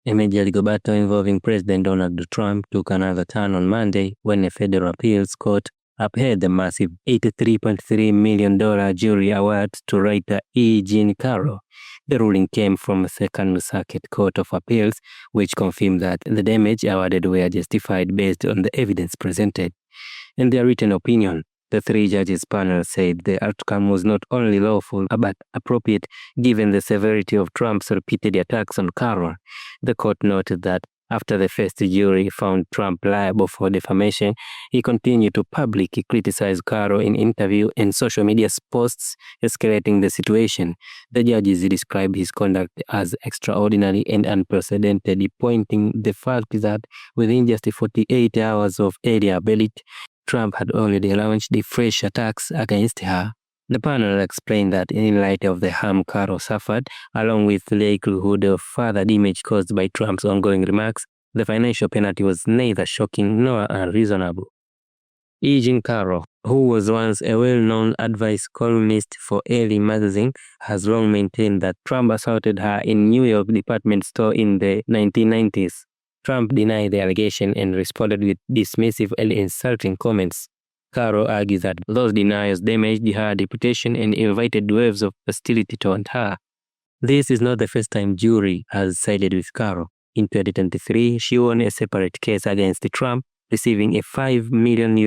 A major legal battle involving President Donald Trump took another turn on Monday when a federal appeals court upheld the massive $83.3 million jury award to writer E. Jean Carroll. The ruling came from the Second Circuit Court of Appeals, which confirmed that the damage awarded were justified based on the evidence presented. In their written opinion, the three judges panel said the outcome was not only lawful but appropriate given the severity of Trump's repeated attacks on Carroll. The court noted that after the first jury found Trump liable for defamation, he continued to publicly criticize Carroll in interviews and social media posts, escalating the situation. The judges described his conduct as extraordinary and unprecedented, pointing the fact that within just 48 hours of earlier verdict, Trump had already launched the fresh attacks against her. The panel explained that in light of the harm Carroll suffered, along with the likelihood of further damage caused by Trump's ongoing remarks, the financial penalty was neither shocking nor unreasonable. E. Jean Carroll, who was once a well-known advice columnist for Elle magazine, has long maintained that Trump assaulted her in New York department store in the 1990s. Trump denied the allegation and responded with dismissive and insulting comments. Carroll argues that those denials damaged her reputation and invited waves of hostility toward her. This is not the first time jury has sided with Carroll. In 2023, she won a separate case against Trump, receiving a $5 million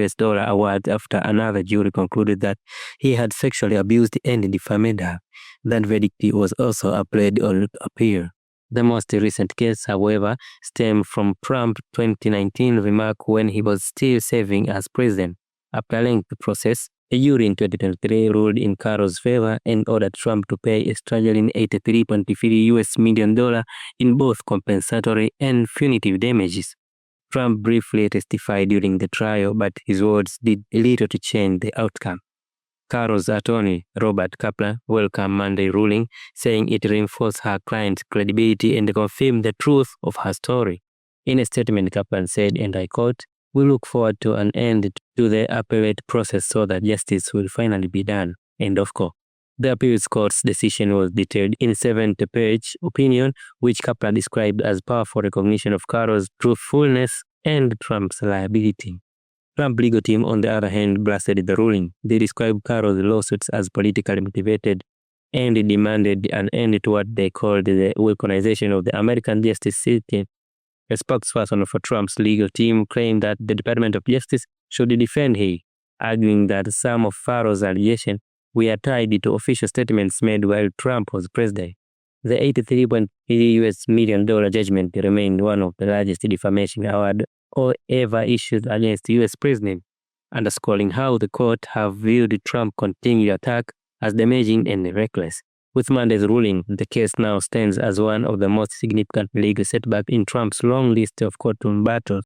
award after another jury concluded that he had sexually abused and defamed her. That verdict was also appealed on appeal. The most recent case, however, stemmed from Trump's 2019 remark when he was still serving as president. After a lengthy process, a jury in 2023 ruled in Carroll's favor and ordered Trump to pay a staggering $83.3 million in both compensatory and punitive damages. Trump briefly testified during the trial, but his words did little to change the outcome. Carroll's attorney, Robert Kaplan, welcomed Monday's ruling, saying it reinforced her client's credibility and confirmed the truth of her story. In a statement, Kaplan said, and I quote, "We look forward to an end to the appellate process so that justice will finally be done." End of quote. The appeals court's decision was detailed in a 70-page opinion, which Kaplan described as powerful recognition of Carroll's truthfulness and Trump's liability. Trump's legal team, on the other hand, blasted the ruling. They described Carroll's lawsuits as politically motivated and demanded an end to what they called the weaponization of the American justice system. A spokesperson for Trump's legal team claimed that the Department of Justice should defend him, arguing that some of Carroll's allegations were tied to official statements made while Trump was president. The $83.3 million judgment remained one of the largest defamation awards ever issued against the U.S. president, underscoring how the court have viewed Trump's continued attack as damaging and reckless. With Monday's ruling, the case now stands as one of the most significant legal setbacks in Trump's long list of courtroom battles.